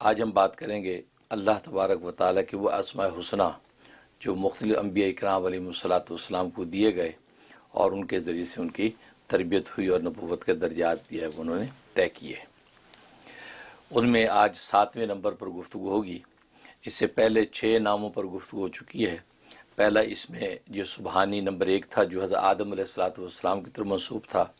आज हम बात करेंगे अल्लाह तबारक व तआला की वो अस्माए हुस्ना जो मुख्तलिफ़ अंबिया इकराम अलैहिस्सलाम को दिए गए और उनके ज़रिए से उनकी तरबियत हुई और नबूवत के दर्जात जो है उन्होंने तय किए। उनमें आज 7वें नंबर पर गुफ्तगू होगी। इससे पहले 6 नामों पर गुफ्तगू हो चुकी है। पहला इसमें जो सुबहानी नंबर 1 था जो हज़रत आदम अलैहिस्सलाम की तरफ मंसूब था,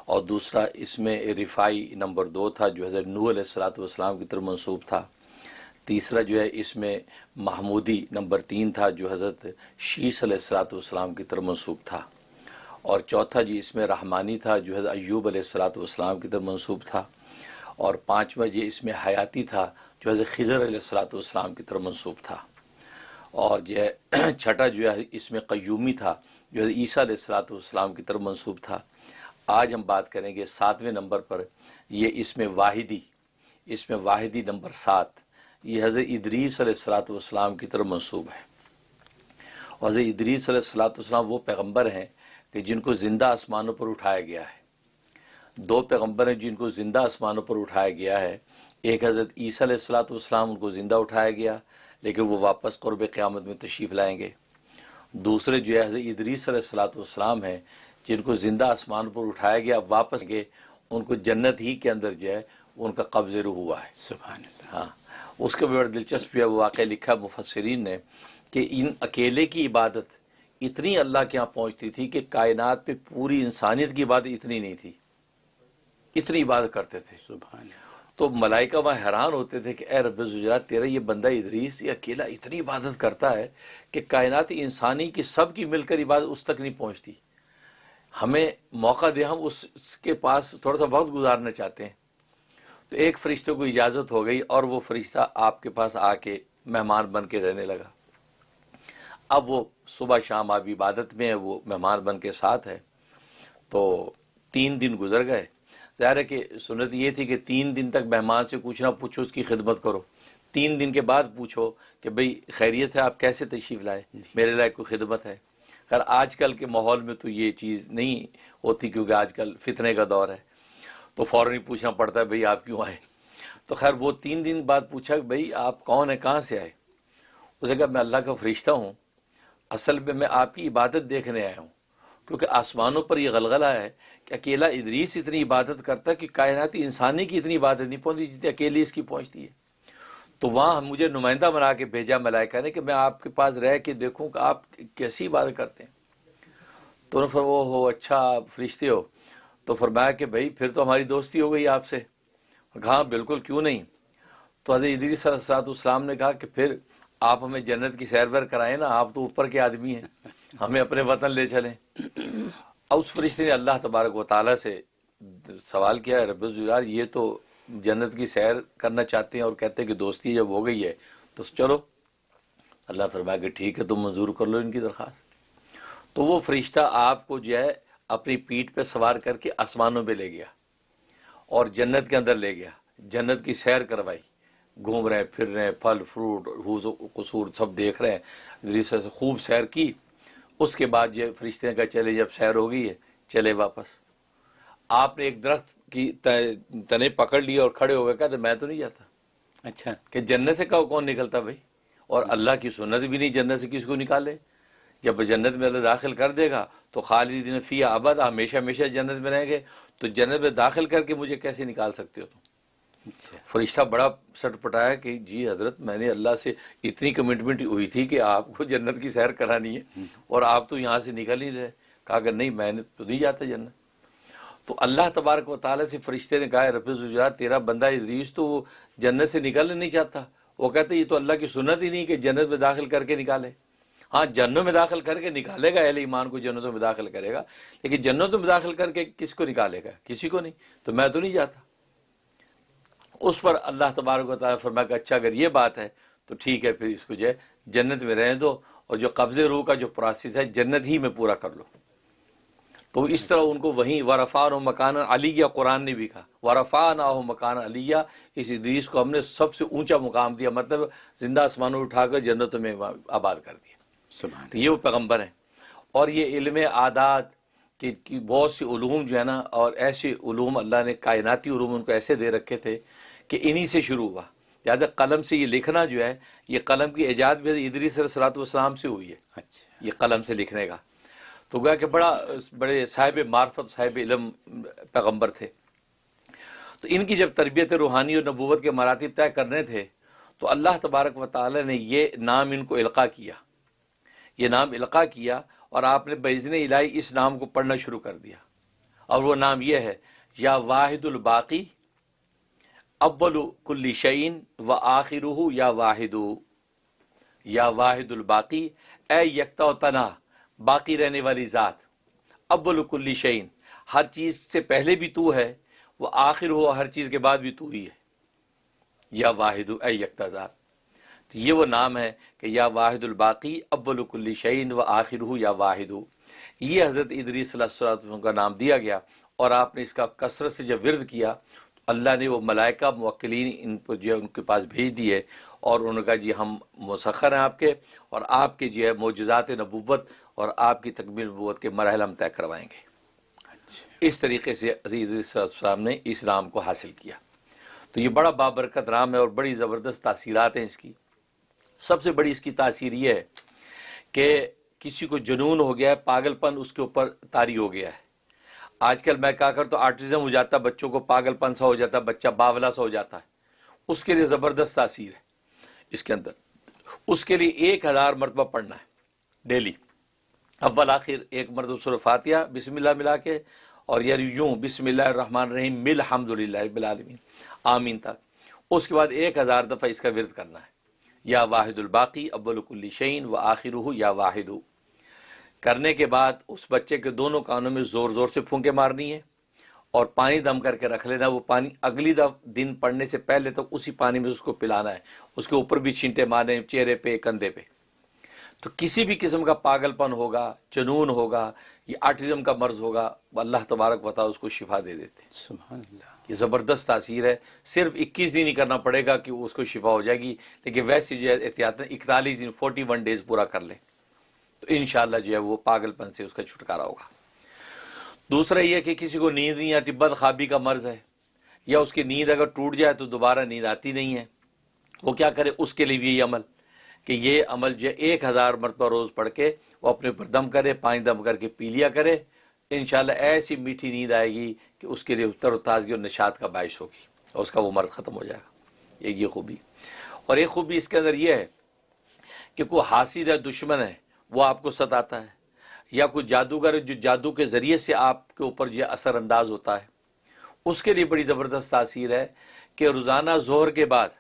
और दूसरा इसमें रिफ़ाई नंबर 2 था जो हज़रत नूह अलैहिस्सलाम की तरफ मंसूब था। तीसरा जो है इसमें महमूदी नंबर 3 था जो हज़रत शीस अलैहिस्सलाम की तरफ मंसूब था। और चौथा जी इसमें रहमानी था जो हज़रत अय्यूब अलैहिस्सलाम की तरफ मंसूब था। और पाँचवा जी इसमें हयाती था जो हज़रत खिज़र अलैहिस्सलाम की तरफ मंसूब था। और जो है छठा जो है इसमें क़य्यूमी था जो हज़रत ईसा अलैहिस्सलाम की तरफ मंसूब था। आज हम बात करेंगे 7वें नंबर पर, ये इसमें वाहिदी नंबर 7, ये हज़रत इदरीस अलैहिस्सलाम की तरफ मंसूब है। और हज़रत इदरीस अलैहिस्सलाम वो पैगंबर हैं कि जिनको ज़िंदा आसमानों पर उठाया गया है। 2 पैगंबर हैं जिनको ज़िंदा आसमानों पर उठाया गया है। एक हज़रत ईसा अलैहिस्सलाम, उनको ज़िंदा उठाया गया लेकिन वो वापस क़ुर्ब क़यामत में तशरीफ़ लाएंगे। दूसरे जो है हज़रत इदरीस अलैहिस्सलाम हैं जिनको ज़िंदा आसमान पर उठाया गया, वापस गए, उनको जन्नत ही के अंदर जो है उनका कब्ज़े रूह हुआ है। सुभान अल्लाह। हाँ, उसके बड़ा दिलचस्प है वो वाक़या लिखा मुफस्सिरीन ने कि इन अकेले की इबादत इतनी अल्लाह के यहाँ पहुँचती थी कि कायनात पे पूरी इंसानियत की इबादत इतनी नहीं थी, इतनी इबादत करते थे। सुभान। तो मलाइका वहाँ हैरान होते थे कि ए रब्बे ज़ुजरात, तेरा ये बंदा इदरीस ये अकेला इतनी इबादत करता है कि कायनात इंसानी की सब की मिलकर इबादत उस तक नहीं पहुँचती। हमें मौका दे, हम उसके पास थोड़ा सा वक्त गुजारना चाहते हैं। तो एक फ़रिश्ते को इजाज़त हो गई और वो फ़रिश्ता आपके पास आके मेहमान बन के रहने लगा। अब वो सुबह शाम आप इबादत में है, वो मेहमान बन के साथ है। तो 3 दिन गुजर गए। ज़ाहिर है कि सुन्नत ये थी कि 3 दिन तक मेहमान से कुछ ना पूछो, उसकी खिदमत करो। 3 दिन के बाद पूछो कि भाई खैरियत है, आप कैसे तशरीफ़ लाए, मेरे लायक कोई खिदमत है। खैर आजकल के माहौल में तो ये चीज़ नहीं होती क्योंकि आजकल फितने का दौर है, तो फ़ौरन ही पूछना पड़ता है भाई आप क्यों आए। तो खैर वो 3 दिन बाद पूछा कि भाई आप कौन है, कहाँ से आए। उसने कहा मैं अल्लाह का फ़रिश्ता हूँ, असल में मैं आपकी इबादत देखने आया हूँ, क्योंकि आसमानों पर यह गलगला है कि अकेला इदरीस इतनी इबादत करता कि कायनाती इंसानी की इतनी इबादत नहीं पहुँचती जितनी अकेली इसकी पहुँचती है। तो वहाँ मुझे नुमाइंदा बना के भेजा मलाइका ने कि मैं आपके पास रह के देखूँ कि आप कैसी इबादत करते हैं। तो उन्होंने फिर वो हो अच्छा आप फरिश्ते हो। तो फरमाया कि भाई फिर तो हमारी दोस्ती हो गई आपसे। कहा बिल्कुल, क्यों नहीं। तो हज़रत इदरीस अलैहिस्सलाम ने कहा कि फिर आप हमें जन्नत की सैर वैर कराएं ना, आप तो ऊपर के आदमी हैं, हमें अपने वतन ले चलें। अब उस फरिश्ते ने अल्लाह तबारक व तआला से सवाल किया, रब्बे ज़ुजलाल ये तो जन्नत की सैर करना चाहते हैं और कहते हैं कि दोस्ती जब हो गई है तो चलो। अल्लाह फरमाया कि ठीक है, तुम मंजूर कर लो इनकी दरख्वास्त। तो वो फरिश्ता आपको जो है अपनी पीठ पे सवार करके आसमानों पे ले गया और जन्नत के अंदर ले गया, जन्नत की सैर करवाई। घूम रहे हैं, फिर रहे हैं, फल फ्रूट हुज़ कसूर सब देख रहे हैं। इदरीस से खूब सैर की। उसके बाद ये फरिश्ते ने कहा चले, जब सैर हो गई है चले वापस। आपने एक दरख्त की तने पकड़ लिया और खड़े हो गए, कहते मैं तो नहीं जाता। अच्छा, कि जन्नत से कौन निकलता भाई, और अल्लाह की सुन्नत भी नहीं जन्नत से किसको निकाले। जब जन्नत में अल्लाह दाखिल कर देगा तो खालिदीन फ़ीहा अबद, हमेशा हमेशा जन्नत में रहेंगे। तो जन्नत में दाखिल करके मुझे कैसे निकाल सकते हो तुम। फरिश्ता बड़ा सटपटाया कि जी हज़रत, मैंने अल्लाह से इतनी कमिटमेंट हुई थी कि आपको जन्नत की सैर करानी है और आप तो यहाँ से निकल नहीं रहे। कहा कि नहीं, मैंने तो नहीं जाता जन्नत। तो अल्लाह तबारक व तआला से फरिश्ते ने कहा, रब्बे ज़ुजलाल तेरा बंदा इदरीस तो जन्नत से निकलना नहीं चाहता। वो कहते ये तो अल्लाह की सुन्नत ही नहीं कि जन्नत में दाखिल करके निकाले। हाँ, जन्नत में दाखिल करके निकालेगा, अहले ईमान को जन्नतों में दाखिल करेगा, लेकिन जन्नतों में दाखिल करके किसको निकालेगा, किसी को नहीं। तो मैं तो नहीं जाता। उस पर अल्लाह तबारक व तआला फरमाया कि अच्छा अगर ये बात है तो ठीक है, फिर इसको जो है जन्नत में रहने दो और जो कब्ज़े रूह का जो प्रोसेस है जन्नत ही में पूरा कर लो। तो इस तरह उनको वहीं वरफ़ान मकान अलिया, कुरान ने भी कहा वरफ़ान आहो मकान अलिया, इस इदरीस को हमने सबसे ऊंचा मुकाम दिया, मतलब जिंदा आसमानों उठाकर जन्नतों में आबाद कर दिया। तो ये वो पैगम्बर हैं। और ये इल्म आदात की बहुत सी उलूम जो है ना, और ऐसे उलूम अल्लाह ने कायनाती उलूम उनको ऐसे दे रखे थे कि इन्हीं से शुरू हुआ। लिहाजा कलम से ये लिखना जो है, ये कलम की ईजाद भी इदरीस अलैहिस्सलाम से हुई है। अच्छा। ये कलम से लिखने का तो गया कि बड़े साहिब मार्फत साहिब इल्म पैगम्बर थे। तो इनकी जब तरबियत रूहानी और नबूवत के मरातिब तय करने थे तो अल्लाह तबारक व तआला ने ये नाम इनको इल्का किया, ये नाम इल्का किया और आपने बइज़्न इलाही इस नाम को पढ़ना शुरू कर दिया। और वो नाम ये है, या वाहिदुल बाकी अव्वलु कुल्ली शैइन व आखिरुहु या वाहिदु, या वाहिदुल बाकी ए यकता व तना, बाकी रहने वाली ज़ात, अव्वलु कुल्ली शैइन हर चीज़ से पहले भी तू है, वो आखिर हो हर चीज़ के बाद भी तू ही है, या वाहिदु ए यकता ज़ात। तो ये वो नाम है कि या वाहिदुल बाकी अव्वलु कुल्ली शैइन व आखिरुहु या वाहिदु। ये हज़रत इदरीस अलैहिस्सलाम का नाम दिया गया और आपने इसका कसरत से जब विरद किया तो अल्लाह ने वो मलाइका मुवक्किलीन इन पर जो है उनके पास भेज दिए और उन्होंने कहा जी हम मुसख्खर हैं आपके, और आपके जो है मोजज़ात नबुव्वत और आपकी तकमील नबुव्वत के मरहल हम तय करवाएंगे। इस तरीके से इदरीस अलैहिस्सलाम ने इस नाम को हासिल किया। तो ये बड़ा बाबरकत नाम है और बड़ी ज़बरदस्त तासीरात हैं इसकी। सबसे बड़ी इसकी तासीर ये है कि किसी को जुनून हो गया है, पागलपन उसके ऊपर तारी हो गया है। आजकल मैं क्या करता हूँ, आर्टिज़म हो जाता है, बच्चों को पागलपन सा हो जाता है, बच्चा बावला सा हो जाता है, उसके लिए ज़बरदस्त तासीर है इसके अंदर। उसके लिए 1000 मरतबा पढ़ना है डेली, अव्वल आखिर एक मरतबा सूरह फातिहा बिस्मिल्लाह मिला के, और यार यूँ बिस्मिल्लाहिर्रहमानिर्रहीम मिल हम्दुलिल्लाहि रब्बिल आलमीन आमीन तक। उसके बाद 1000 दफ़ा इसका विरद करना है, या वाहिदुल बाकी अव्वलु कुल्ली शैइन व आखिरुहु या वाहिदु। करने के बाद उस बच्चे के दोनों कानों में ज़ोर ज़ोर से फूंके मारनी है और पानी दम करके रख लेना। वो पानी अगली दिन पढ़ने से पहले तक उसी पानी में उसको पिलाना है, उसके ऊपर भी छींटे मारने, चेहरे पे, कंधे पे। तो किसी भी किस्म का पागलपन होगा, जुनून होगा, ये ऑटिज़म का मर्ज होगा, अल्लाह तबारक व तआला उसको शिफा दे देते हैं। सुभान अल्लाह। ये ज़बरदस्त तासीर है। सिर्फ 21 दिन ही करना पड़ेगा कि उसको शिफा हो जाएगी, लेकिन वैसे जो है एहतियातन 41 दिन 41 डेज़ पूरा कर ले तो इंशाअल्लाह जो है वो पागलपन से उसका छुटकारा होगा। दूसरा ये कि किसी को नींद नहीं आती, बदख्वाबी का मर्ज है, या उसकी नींद अगर टूट जाए तो दोबारा नींद आती नहीं है, वो क्या करे, उसके लिए भी ये अमल कि ये अमल जो 1000 मरतबा रोज़ पढ़ के वो अपने ऊपर दम करे, पानी दम करके पी लिया करे। इंशाअल्लाह ऐसी मीठी नींद आएगी कि उसके लिए तरोताज़गी और निशात का बाइश होगी और उसका वो मर्ज ख़त्म हो जाएगा। ये खूबी। और एक खूबी इसके अंदर यह है कि कोई हासिद है, दुश्मन है, वो आपको सताता है, या कोई जादूगर जो जादू के ज़रिए से आपके ऊपर जो असरअंदाज होता है, उसके लिए बड़ी ज़बरदस्त तासीर है कि रोज़ाना ज़ोहर के बाद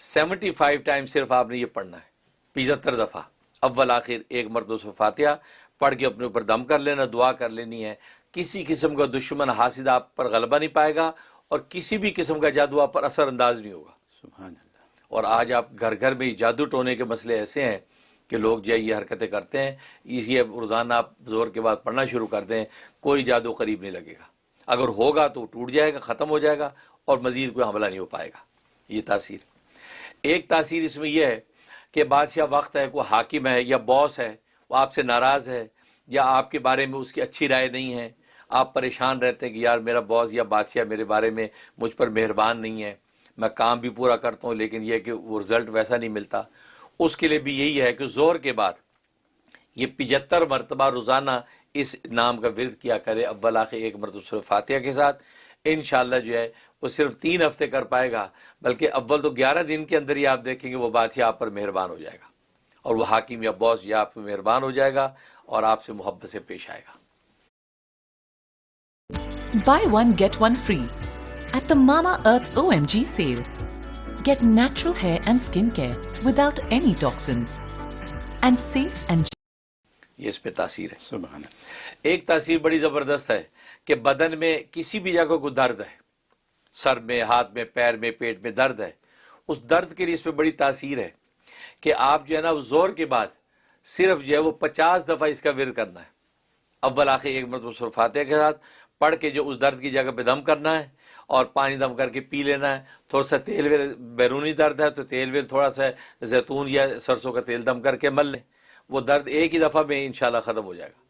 75 टाइम सिर्फ आपने ये पढ़ना है, 75 दफ़ा अव्वल आखिर एक मरतबा सूरह फातिहा पढ़ के अपने ऊपर दम कर लेना, दुआ कर लेनी है। किसी किस्म का दुश्मन हासिद आप पर गलबा नहीं पाएगा और किसी भी किस्म का जादू आप पर असरअंदाज नहीं होगा। सुभान अल्लाह। और आज आप घर घर में जादू टोने के मसले ऐसे हैं कि लोग जो ये हरकतें करते हैं, इसी रोज़ाना आप ज़ोर के बाद पढ़ना शुरू कर दें, कोई जादू करीब नहीं लगेगा। अगर होगा तो टूट जाएगा, ख़त्म हो जाएगा और मज़ीद कोई हमला नहीं हो पाएगा। ये तासीर। एक तासीर इसमें यह है कि बादशाह वक्त है, कोई हाकिम है या बॉस है, वो आपसे नाराज़ है या आपके बारे में उसकी अच्छी राय नहीं है, आप परेशान रहते हैं कि यार मेरा बॉस या बादशाह मेरे बारे में मुझ पर मेहरबान नहीं है, मैं काम भी पूरा करता हूँ लेकिन यह कि वो रिज़ल्ट वैसा नहीं मिलता। उसके लिए भी यही है कि ज़ोहर के बाद ये 75 मरतबा रोज़ाना इस नाम का विरद किया करे, अव्वल आखिर एक मरतबा सूरह फातिहा के साथ। इंशाअल्लाह जो है वो सिर्फ 3 हफ्ते कर पाएगा, बल्कि अव्वल तो 11 दिन के अंदर ही आप देखेंगे वो बादशाह आप पर मेहरबान हो जाएगा और वो हाकिम या बॉस या आप पर मेहरबान हो जाएगा और आपसे मोहब्बत से पेश आएगा। Buy one get one free at the Mama Earth OMG sale. Get natural hair and skin care without any toxins and safe and ये इसमें तासीर है। सुभान अल्लाह। एक तासीर बड़ी ज़बरदस्त है कि बदन में किसी भी जगह को दर्द है, सर में, हाथ में, पैर में, पेट में दर्द है, उस दर्द के लिए इसमें बड़ी तासीर है कि आप जो है ना ज़ोर के बाद सिर्फ जो है वो 50 दफ़ा इसका विरद करना है, अव्वल आखिर एक मरतबा सूरह फातिहा के साथ पढ़ के जो उस दर्द की जगह पे दम करना है और पानी दम करके पी लेना है। थोड़ा सा तेल वेल, बैरूनी दर्द है तो तेल वेल थोड़ा सा जैतून या सरसों का तेल दम करके मल लें, वो दर्द एक ही दफ़ा में इंशाल्लाह ख़त्म हो जाएगा।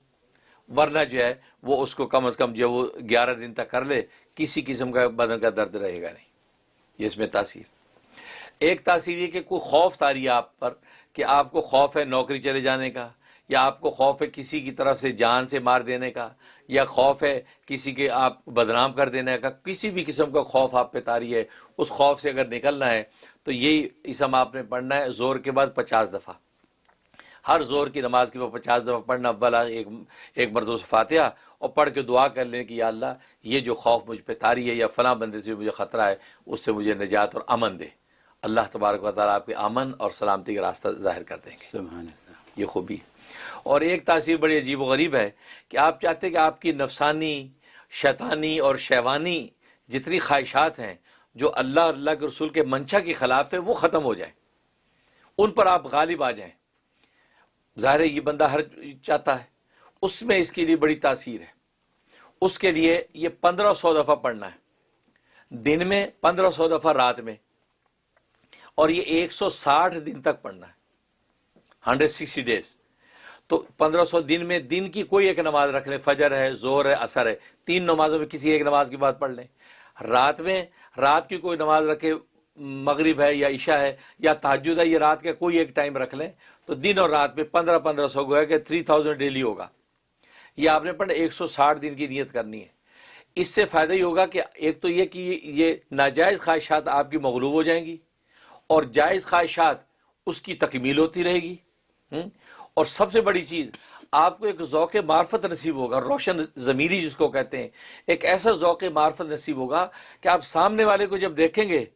वरना जो है वो उसको कम अज़ कम जो वो 11 दिन तक कर ले, किसी किस्म का बदन का दर्द रहेगा नहीं। ये इसमें तासीर। एक तासीर ये कि कोई खौफ तारी है आप पर कि आपको खौफ है नौकरी चले जाने का, या आपको खौफ है किसी की तरफ से जान से मार देने का, या खौफ है किसी के आप बदनाम कर देने का, किसी भी किस्म का खौफ आप पे तारी है, उस खौफ से अगर निकलना है तो यही इसम आपने पढ़ना है ज़ोर के बाद 50 दफ़ा। हर ज़ोर की नमाज के बाद 50 दफ़ा पढ़ना, अव्वला एक मरतबा फातिहा और पढ़ के दुआ कर लें कि या अल्लाह ये जो खौफ मुझ पे तारी है या फ़लाँ बंदे से मुझे ख़तरा है उससे मुझे निजात और अमन दे। अल्लाह तबारक व तआला आपके अमन और सलामती का रास्ता ज़ाहिर कर देंगे। सुभान अल्लाह। ये खूबी। और एक तासीर बड़ी अजीब व गरीब है कि आप चाहते हैं कि आपकी नफसानी, शैतानी और शैवानी जितनी ख्वाहिशात हैं जो अल्लाह के रसूल के मंशा के ख़िलाफ़ है वो ख़त्म हो जाए, उन पर आप गालिब आ जाएं। ज़ाहिर है ये बंदा हर चाहता है, उसमें इसके लिए बड़ी तासीर है। उसके लिए ये 1500 दफ़ा पढ़ना है दिन में, 1500 दफ़ा रात में, और ये 160 दिन तक पढ़ना है, 160 डेज। तो 1500 दिन में दिन की कोई एक नमाज रख लें, फजर है, जोहर है, असर है, 3 नमाजों में किसी एक नमाज की बात पढ़ लें। रात में रात की कोई नमाज रखे, मगरिब है या इशा है या तहज्जुद है, ये रात का कोई एक टाइम रख लें, तो दिन और रात में 1500 गोया कि 3000 डेली होगा। ये आपने पढ़ना 160 दिन की नियत करनी है। इससे फ़ायदा ही होगा कि एक तो ये कि ये नाजायज़ ख्वाहिशात आपकी मगलूब हो जाएंगी और जायज़ ख्वाहिशात उसकी तकमील होती रहेगी। और सबसे बड़ी चीज़, आपको एक ज़ौक़ मार्फत नसीब होगा, रोशन ज़मीरी जिसको कहते हैं, एक ऐसा ज़ौक़ मार्फत नसीब होगा कि आप सामने वाले को जब देखेंगे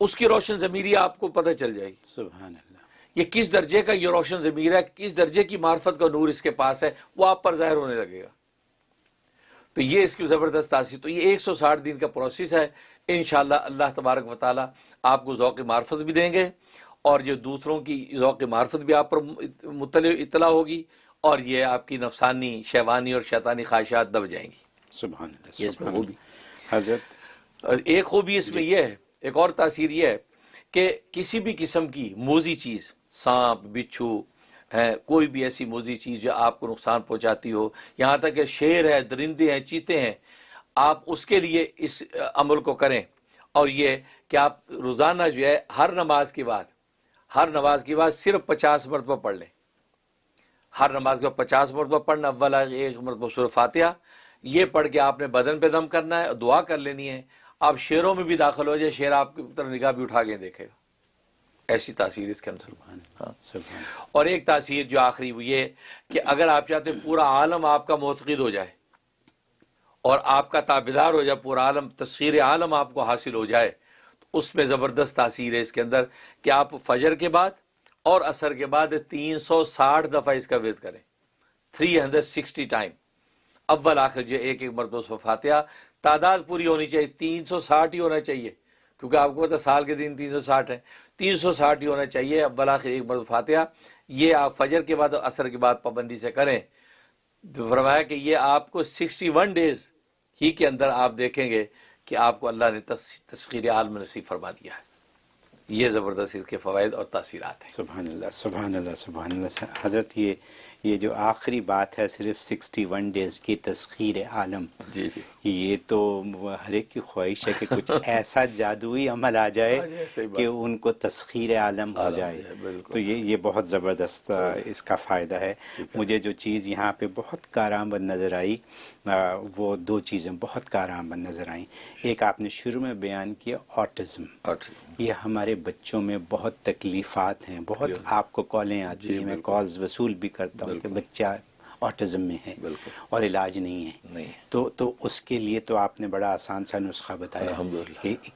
उसकी रोशन ज़मीरी आपको पता चल जाएगी। सुभान अल्लाह। ये किस दर्जे का ये रोशन ज़मीर है, किस दर्जे की मार्फत का नूर इसके पास है, वो आप पर ज़ाहिर होने लगेगा। तो ये इसकी ज़बरदस्त तासीर। तो ये 160 दिन का प्रोसेस है। इंशाअल्लाह अल्लाह तबारक व तआला आपको ज़ौक़ मार्फत भी देंगे और जो दूसरों की ज़ौक़ मार्फत भी आप पर इत्तला होगी, और ये आपकी नफसानी, शैवानी और शैतानी ख्वाहिशात दब जाएंगी। सुभान अल्लाह। ये इसमें खूबी। हज़रत एक खूबी इसमें यह है, एक और तासीर यह है कि किसी भी किस्म की मोजी चीज़, सांप, बिच्छू है, कोई भी ऐसी मोजी चीज़ जो आपको नुकसान पहुंचाती हो, यहाँ तक कि शेर है, दरिंदे हैं, चीते हैं, आप उसके लिए इस अमल को करें। और ये कि आप रोज़ाना जो है हर नमाज के बाद सिर्फ 50 मरतबा पढ़ लें। हर नमाज के बाद 50 मरतबा पढ़ना, अव्वला एक मरतबा सूरह फातिहा, ये पढ़ के आपने बदन पे दम करना है, दुआ कर लेनी है। आप शेरों में भी दाखिल हो जाए, शेर आपकी तरफ निगाह भी उठा के देखेगा। ऐसी तासीर इसके अंदर। हाँ। और एक तासीर जो आखिरी वो ये कि अगर आप चाहते हैं पूरा आलम आपका मोतक़िद हो जाए और आपका ताबेदार हो जाए, पूरा आलम, तस्खीर आलम आपको हासिल हो जाए, तो उसमें ज़बरदस्त तासीर है इसके अंदर कि आप फजर के बाद और असर के बाद 360 दफ़ा इसका विर्द करें, 360 टाइम, अव्वल आखिर जो एक मरतबा फातिहा। तादाद पूरी होनी चाहिए, 360 ही होना चाहिए, क्योंकि आपको पता साल के दिन 360 है, 360 ही होना चाहिए, अव्वल आखिर एक मरतबा फातिहा। ये आप फजर के बाद और असर के बाद पाबंदी से करें। तो फरमाया कि ये आपको 61 डेज ही के अंदर आप देखेंगे कि आपको अल्लाह ने तस्खीर आलम नसीब फरमा दिया है। ये ज़बरदस्त इसके फ़वाइद और तासीरात हैं। सुभान अल्लाह, सुभान अल्लाह, सुभान अल्लाह। हज़रत ये जो आखिरी बात है सिर्फ 61 डेज़ की तस्खीर आलम, जी जी, ये तो हर एक की ख्वाहिश है कि कुछ ऐसा जादुई अमल आ जाए कि उनको तस्खीर आलम हो जाए। तो ये बहुत ज़बरदस्त इसका फ़ायदा है। मुझे जो चीज़ यहाँ पे बहुत कारआमद नज़र आई, वो 2 चीज़ें बहुत कारआमद नज़र आई। एक आपने शुरू में बयान किया ऑटिज़म। ये हमारे बच्चों में बहुत तकलीफ़ात हैं, बहुत आपको कॉलें आती हैं, मैं कॉल्स वसूल भी करता हूँ कि बच्चा ऑटिज़म में है और इलाज नहीं है। तो उसके लिए तो आपने बड़ा आसान सा नुस्खा बताया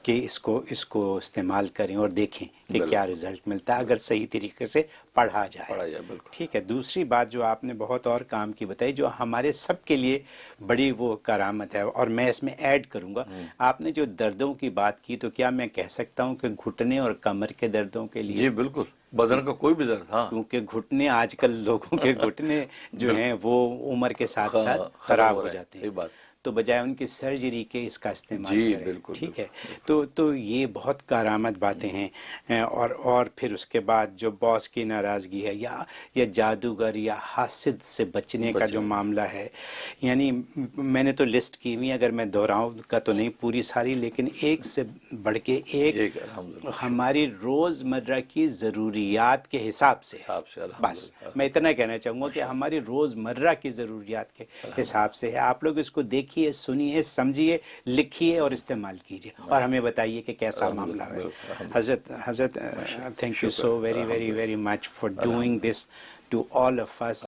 कि इसको इस्तेमाल करें और देखें कि क्या रिज़ल्ट मिलता है अगर सही तरीके से पढ़ा जाए। ठीक है। दूसरी बात जो आपने बहुत और काम की बताई, जो हमारे सब के लिए बड़ी वो करामत है, और मैं इसमें ऐड करूँगा, आपने जो दर्दों की बात की, तो क्या मैं कह सकता हूँ कि घुटने और कमर के दर्दों के लिए? जी बिल्कुल, बदन का कोई भी दर्द। हाँ, क्योंकि घुटने, आजकल लोगों के घुटने जो हैं वो उम्र के साथ साथ खराब हो जाते हैं। तो बजाय उनकी सर्जरी के इसका इस्तेमाल जी, करें। बिल्कुल, ठीक है, तो ये बहुत कारामद बातें हैं। और फिर उसके बाद जो बॉस की नाराज़गी है या जादूगर या हासिद से बचने का जो मामला है, यानी मैंने तो लिस्ट की हुई, अगर मैं दोहराऊं का तो नहीं पूरी सारी, लेकिन एक से बढ़ के एक हमारी रोज़मर्रा की ज़रूरियात के हिसाब से बस मैं इतना कहना चाहूँगा कि हमारी रोज़मर्रा की ज़रूरियात के हिसाब से है। आप लोग इसको देखिए, सुनिए, समझिए, लिखिए और इस्तेमाल कीजिए और हमें बताइए कि कैसा मामला है। हज़रत thank you so very very very much for doing this to all of us